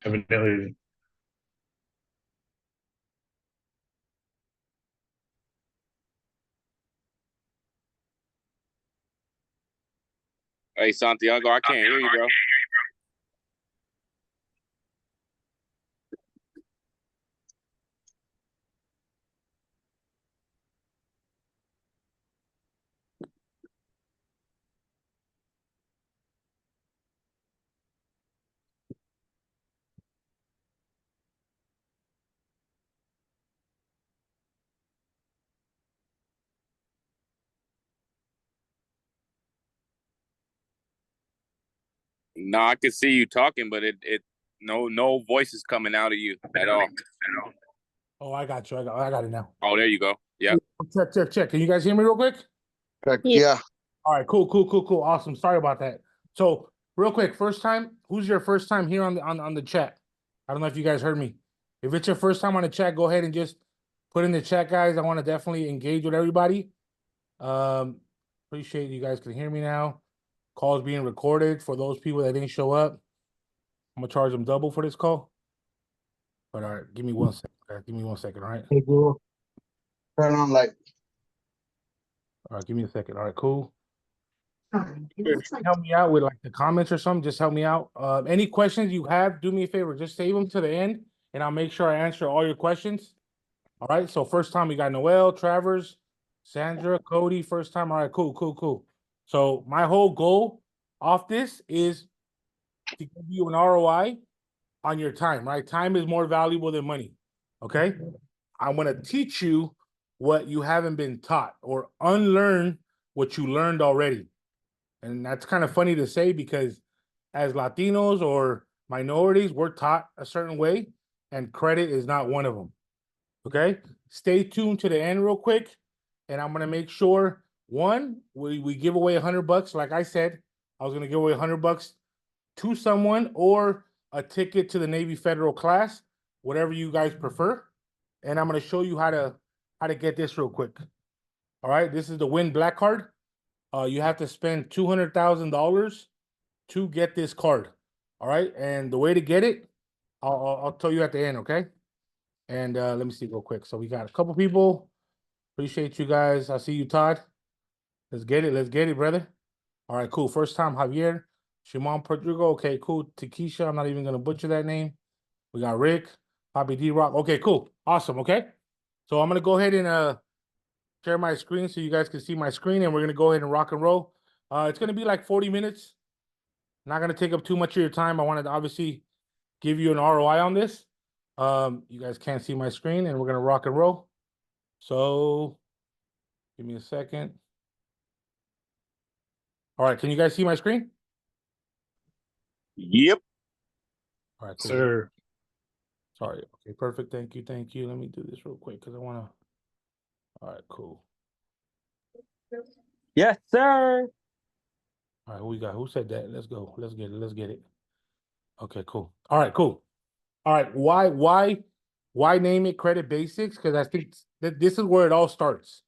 Evidently, Hey, Santiago, I can't hear you, bro. No, I can see you talking, but no voice is coming out of you at all. Oh, I got you. I got it now. Oh, there you go. Yeah. Check. Can you guys hear me real quick? Yeah. All right, cool. Awesome. Sorry about that. So, real quick, first time, who's your first time here on the chat? I don't know if you guys heard me. If it's your first time on the chat, go ahead and just put in the chat, guys. I want to definitely engage with everybody. Appreciate you guys can hear me now. Call's being recorded for those people that didn't show up. I'm gonna charge them double for this call. But all right, give me 1 second. Guys. Give me 1 second, all right? Hey, bro. Turn on light. All right, give me a second. All right, cool. Help me out with like the comments or something. Just help me out. Any questions you have, do me a favor. Just save them to the end, and I'll make sure I answer all your questions. All right. So first time we got Noel, Travers, Sandra, Cody. First time. All right. Cool. So my whole goal off this is to give you an ROI on your time. Right. Time is more valuable than money. Okay. I want to teach you what you haven't been taught or unlearn what you learned already. And that's kind of funny to say because as Latinos or minorities, we're taught a certain way, and credit is not one of them. Okay? Stay tuned to the end real quick, and I'm gonna make sure we give away $100. Like I said, I was gonna give away $100 to someone or a ticket to the Navy Federal class, whatever you guys prefer. And I'm gonna show you how to get this real quick. All right, this is the Win Black card. You have to spend $200,000 to get this card. All right, and the way to get it, I'll tell you at the end, okay? And let me see real quick. So we got a couple people. Appreciate you guys. I see you, Todd. Let's get it, brother. All right, cool. First time, Javier, Shimon Portugal. Okay, cool. Takesha, I'm not even gonna butcher that name. We got Rick, Bobby D Rock. Okay, cool, awesome. Okay, so I'm gonna go ahead and share my screen so you guys can see my screen, and we're gonna go ahead and rock and roll. It's gonna be like 40 minutes. Not gonna take up too much of your time. I wanted to obviously give you an ROI on this. You guys can't see my screen, and we're gonna rock and roll. So give me a second. All right, can you guys see my screen? Yep. All right, cool. sir. Sorry. Okay, perfect. Thank you. Let me do this real quick because I wanna. All right, cool. Yes, sir. All right, who we got? Who said that? Let's go. Let's get it. Okay, cool. All right, cool. All right, why name it Credit Basics? Because I think that this is where it all starts.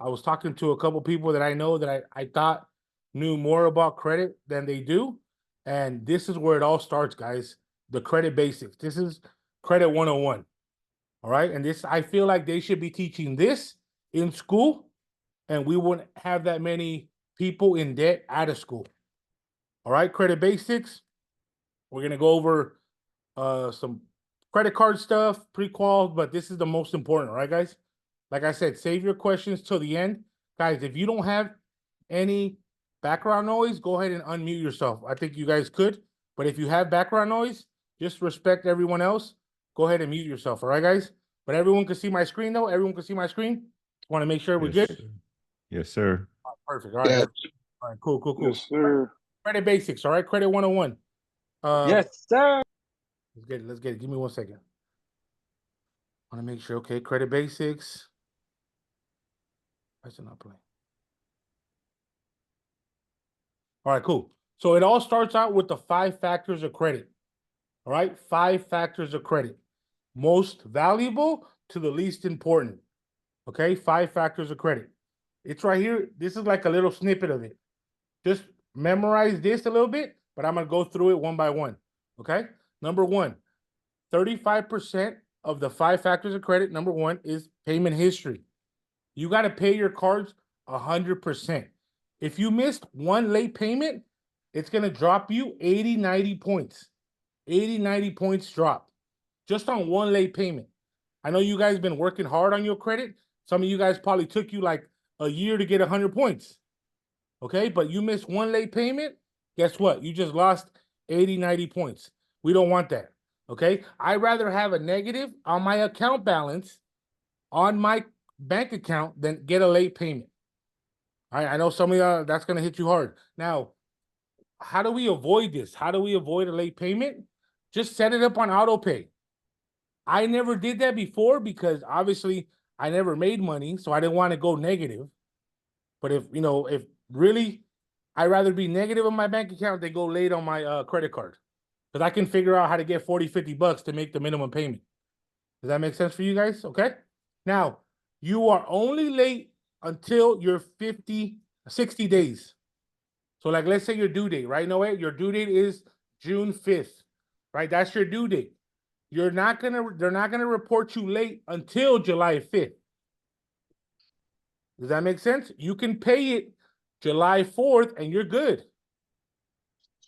I was talking to a couple people that I know that I thought knew more about credit than they do. And this is where it all starts, guys. The Credit Basics. This is Credit 101. All right. And this, I feel like they should be teaching this in school, and we wouldn't have that many people in debt out of school. All right. Credit Basics. We're going to go over some credit card stuff, pre-qual, but this is the most important, all right, guys? Like I said, save your questions till the end. Guys, if you don't have any background noise, go ahead and unmute yourself. I think you guys could, but if you have background noise, just respect everyone else. Go ahead and mute yourself, all right, guys? But everyone can see my screen, though. Everyone can see my screen. Want to make sure we're Yes, good? sir. Yes, sir. Perfect. All right. Yes. All right, cool. Yes, sir. Credit Basics, all right? Credit 101. Yes, sir. Let's get it. Give me 1 second. Want to make sure. Okay, Credit Basics. Why is it not playing? All right, cool. So it all starts out with the 5 factors of credit. All right, 5 factors of credit. Most valuable to the least important. Okay, 5 factors of credit. It's right here. This is like a little snippet of it. Just memorize this a little bit, but I'm going to go through it one by one. Okay, Number one, 35% of the 5 factors of credit, number one, is payment history. You got to pay your cards 100%. If you missed one late payment, it's going to drop you 80, 90 points. 80, 90 points drop just on one late payment. I know you guys been working hard on your credit. Some of you guys probably took you like a year to get 100 points. Okay, but you missed one late payment, guess what? You just lost 80, 90 points. We don't want that. Okay, I'd rather have a negative on my account balance on my bank account than get a late payment. I know some of y'all, that's going to hit you hard. Now, how do we avoid this? How do we avoid a late payment? Just set it up on auto pay. I never did that before because obviously I never made money, so I didn't want to go negative. But if really, I'd rather be negative on my bank account than go late on my credit card. Because I can figure out how to get 40, 50 bucks to make the minimum payment. Does that make sense for you guys? Okay. Now, you are only late until you're 60 days. So like, let's say your due date, right? No way. Your due date is June 5th, right? That's your due date. They're not gonna report you late until July 5th. Does that make sense? You can pay it July 4th and you're good.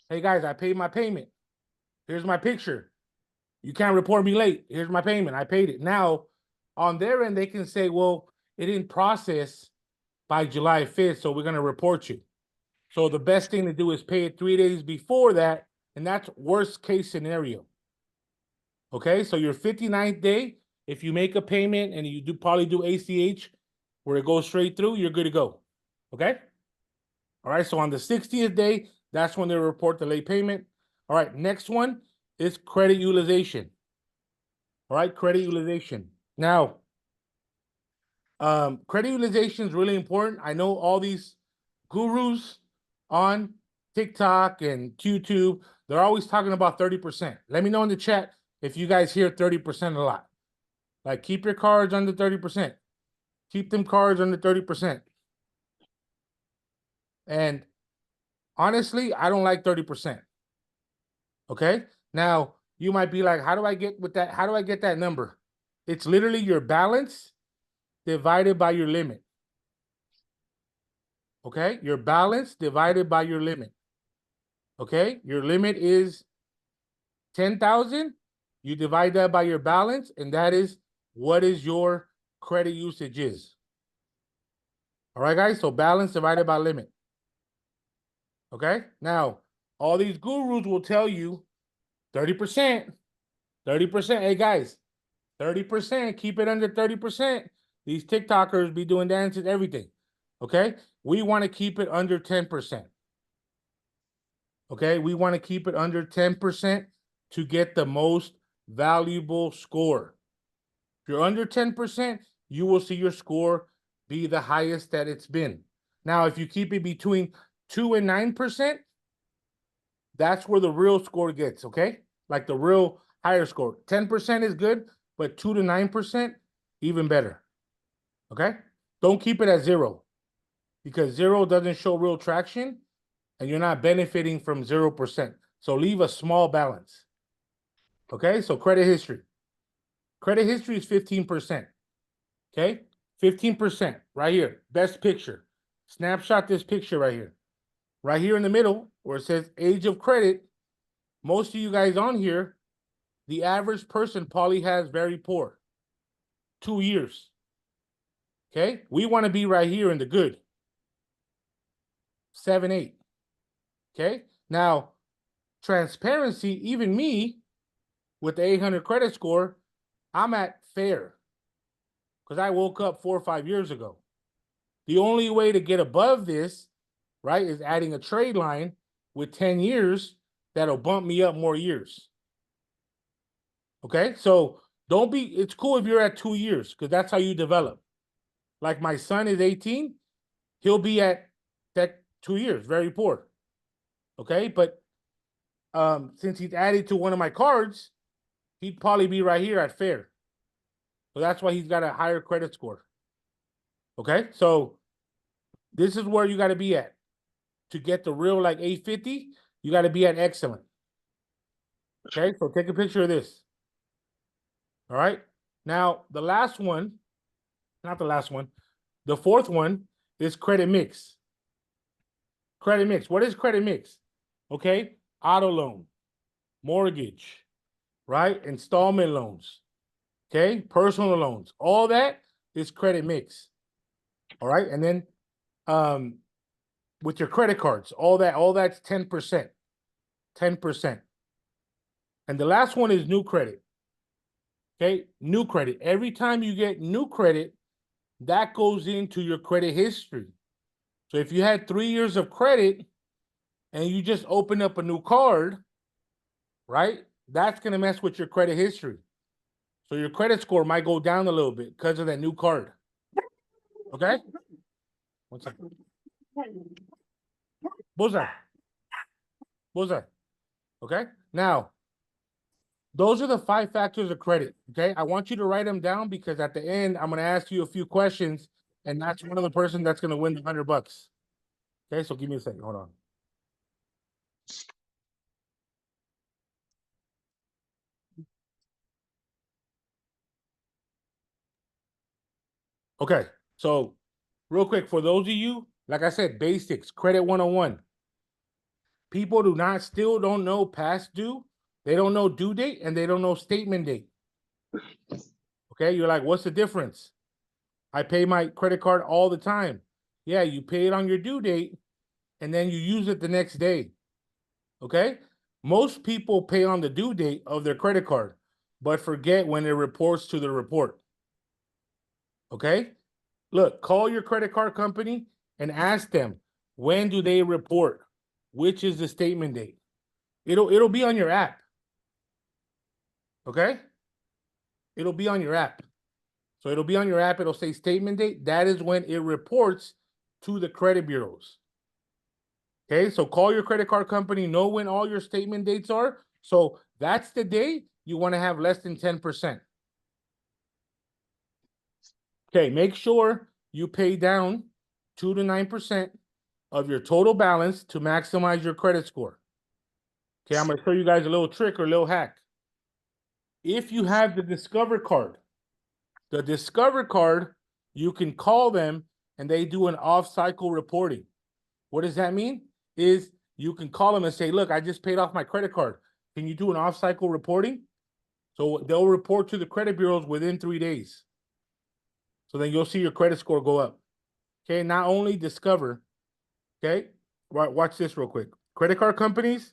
Hey guys, I paid my payment. Here's my picture. You can't report me late. Here's my payment. I paid it. Now, on their end, they can say, well, it didn't process by July 5th, so we're going to report you. So the best thing to do is pay it 3 days before that, and that's worst case scenario. Okay, so your 59th day, if you make a payment and you probably do ACH, where it goes straight through, you're good to go. Okay? All right, so on the 60th day, that's when they report the late payment. All right, next one is credit utilization. All right, credit utilization. Now, credit utilization is really important. I know all these gurus on TikTok and YouTube, they're always talking about 30%. Let me know in the chat if you guys hear 30% a lot. Like, keep your cards under 30%. Keep them cards under 30%. And honestly, I don't like 30%. Okay? Now, you might be like, how do I get with that? How do I get that number? It's literally your balance divided by your limit. Okay? Your balance divided by your limit. Okay? Your limit is 10,000. You divide that by your balance, and that is what is your credit usage is. All right, guys? So balance divided by limit. Okay? Now, all these gurus will tell you 30%. 30%. Hey, guys, 30%. Keep it under 30%. These TikTokers be doing dances, everything. Okay? We want to keep it under 10%. Okay? We want to keep it under 10% to get the most valuable score. If you're under 10%, you will see your score be the highest that it's been. Now, if you keep it between 2 and 9%, that's where the real score gets, okay? Like the real higher score. 10% is good, but 2 to 9%, even better. Okay? Don't keep it at 0 because 0 doesn't show real traction and you're not benefiting from 0%. So leave a small balance. Okay? So credit history. Credit history is 15%. Okay? 15% right here. Best picture. Snapshot this picture right here. Right here in the middle where it says age of credit. Most of you guys on here, the average person probably has very poor. 2 years. Okay? We want to be right here in the good. 7, 8. Okay? Now, transparency, even me, with the 800 credit score, I'm at fair. Because I woke up 4 or 5 years ago. The only way to get above this, right, is adding a trade line with 10 years that'll bump me up more years. Okay? So don't be, it's cool if you're at 2 years because that's how you develop. Like my son is 18, he'll be at that 2 years, very poor. Okay? But since he's added to one of my cards, he'd probably be right here at fair. So that's why he's got a higher credit score. Okay? So this is where you got to be at. To get the real like 850, you got to be at excellent. Okay, so take a picture of this. All right. Now, the last one, not the last one, the fourth one is credit mix. Credit mix. What is credit mix? Okay, auto loan, mortgage, right? Installment loans, okay, personal loans. All that is credit mix. All right, and then with your credit cards, all that's 10%. 10%. And the last one is new credit. Okay, new credit. Every time you get new credit, that goes into your credit history. So if you had 3 years of credit and you just open up a new card, right? That's gonna mess with your credit history. So your credit score might go down a little bit because of that new card. Okay? One second. Bullseye. Bullseye. Okay? Now, those are the 5 factors of credit. Okay? I want you to write them down because at the end, I'm gonna ask you a few questions, and that's one of the person that's gonna win the $100. Okay, so give me a second. Hold on. Okay, so real quick, for those of you, like I said, basics, credit 101. People still don't know past due, they don't know due date, and they don't know statement date. Okay, you're like, what's the difference? I pay my credit card all the time. Yeah, you pay it on your due date, and then you use it the next day. Okay? Most people pay on the due date of their credit card, but forget when it reports to the report. Okay? Look, call your credit card company and ask them, when do they report? Which is the statement date? It'll be on your app. Okay? It'll be on your app. So it'll be on your app, it'll say statement date. That is when it reports to the credit bureaus. Okay, so call your credit card company, know when all your statement dates are. So that's the day you want to have less than 10%. Okay, make sure you pay down 2 to 9% of your total balance to maximize your credit score. Okay, I'm going to show you guys a little trick or a little hack. If you have the Discover card, you can call them and they do an off-cycle reporting. What does that mean? Is you can call them and say, look, I just paid off my credit card. Can you do an off-cycle reporting? So they'll report to the credit bureaus within 3 days. So then you'll see your credit score go up. Okay, not only Discover, okay, right, watch this real quick. Credit card companies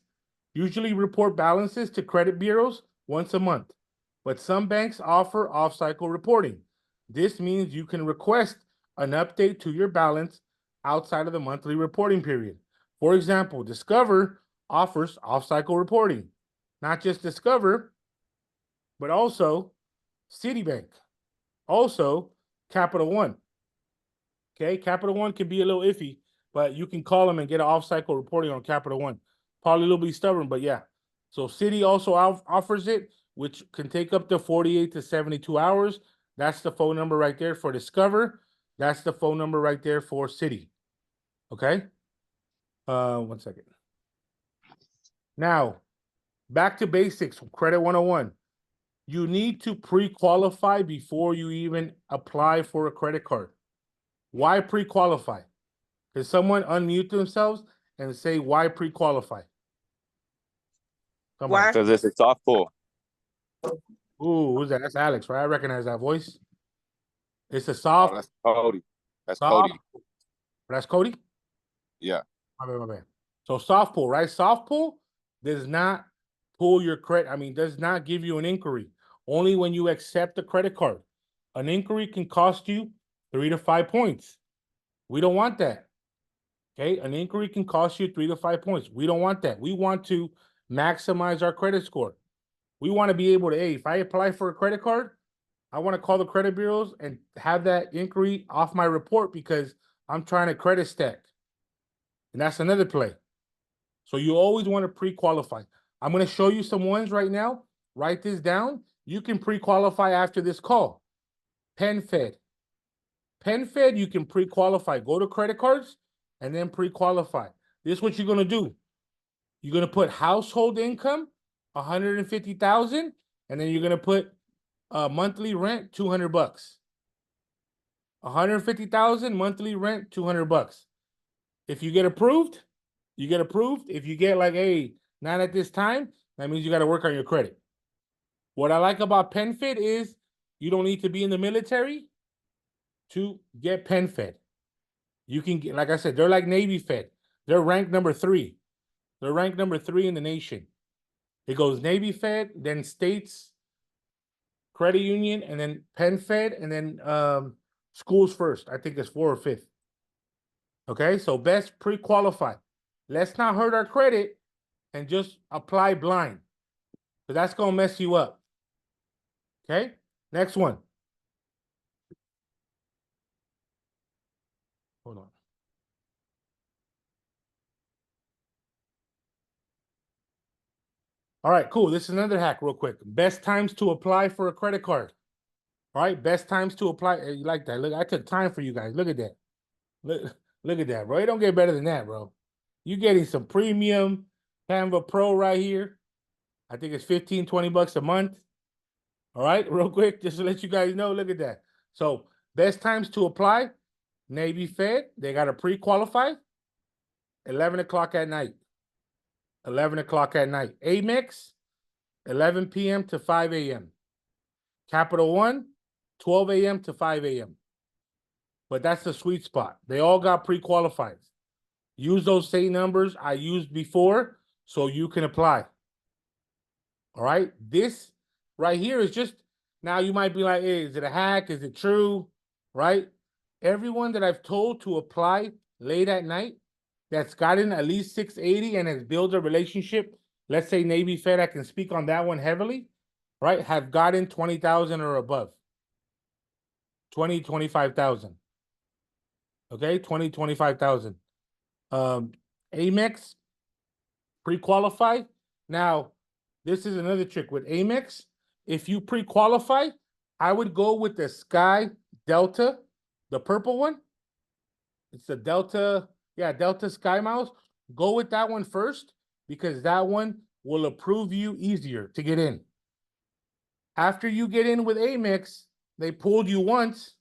usually report balances to credit bureaus once a month, but some banks offer off-cycle reporting. This means you can request an update to your balance outside of the monthly reporting period. For example, Discover offers off-cycle reporting. Not just Discover, but also Citibank. Also, Capital One. Okay, Capital One can be a little iffy, but you can call them and get an off-cycle reporting on Capital One. Probably a little bit stubborn, but yeah. So Citi also offers it, which can take up to 48 to 72 hours. That's the phone number right there for Discover. That's the phone number right there for Citi. Okay? 1 second. Now, back to basics, Credit 101. You need to pre-qualify before you even apply for a credit card. Why pre-qualify? Can someone unmute themselves and say why pre-qualify? Why? Because it's a soft pull. Ooh, who's that? That's Alex, right? I recognize that voice. It's a soft. Oh, that's Cody. That's soft, Cody. That's Cody? Yeah. My bad. So soft pull, right? Soft pull does not pull your credit. Does not give you an inquiry. Only when you accept the credit card. An inquiry can cost you 3 to 5 points. We don't want that. Okay, an inquiry can cost you 3 to 5 points. We don't want that. We want to maximize our credit score. We want to be able to, hey, if I apply for a credit card, I want to call the credit bureaus and have that inquiry off my report because I'm trying to credit stack. And that's another play. So you always want to pre-qualify. I'm going to show you some ones right now. Write this down. You can pre-qualify after this call. PenFed. PenFed, you can pre-qualify. Go to credit cards and then pre-qualify. This is what you're going to do. You're going to put household income 150,000, and then you're gonna put monthly rent $200. 150,000 monthly rent $200. If you get approved, you get approved. If you get like, hey, not at this time, that means you got to work on your credit. What I like about PenFed is you don't need to be in the military to get PenFed. You can get, like I said, they're like Navy Fed. They're ranked number 3. They're ranked number 3 in the nation. It goes Navy Fed, then States Credit Union, and then PenFed, and then Schools First. I think it's 4 or 5th. Okay, so best pre-qualified. Let's not hurt our credit and just apply blind, because that's gonna mess you up. Okay, next one. Hold on. All right, cool. This is another hack real quick. Best times to apply for a credit card. All right, best times to apply. You like that? Look, I took time for you guys. Look at that. Look at that, bro. It don't get better than that, bro. You're getting some premium Canva Pro right here. I think it's $15-20 a month. All right, real quick, just to let you guys know, look at that. So best times to apply, Navy Fed, they got to pre-qualify, 11 o'clock at night. 11 o'clock at night. Amex, 11 p.m. to 5 a.m. Capital One, 12 a.m. to 5 a.m. But that's the sweet spot. They all got pre-qualified. Use those same numbers I used before so you can apply. All right, this right here is just, now you might be like, hey, is it a hack? Is it true? Right? Everyone that I've told to apply late at night that's gotten at least 680 and has built a relationship, let's say Navy Fed, I can speak on that one heavily, right? Have gotten 20,000 or above. 25,000. Okay, 25,000. Amex, pre-qualify. Now, this is another trick with Amex. If you pre-qualify, I would go with the Sky Delta, the purple one. It's the Delta, yeah, Delta Sky Miles. Go with that one first, because that one will approve you easier to get in. After you get in with Amex, they pulled you once.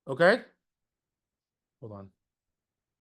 Okay? Hold on.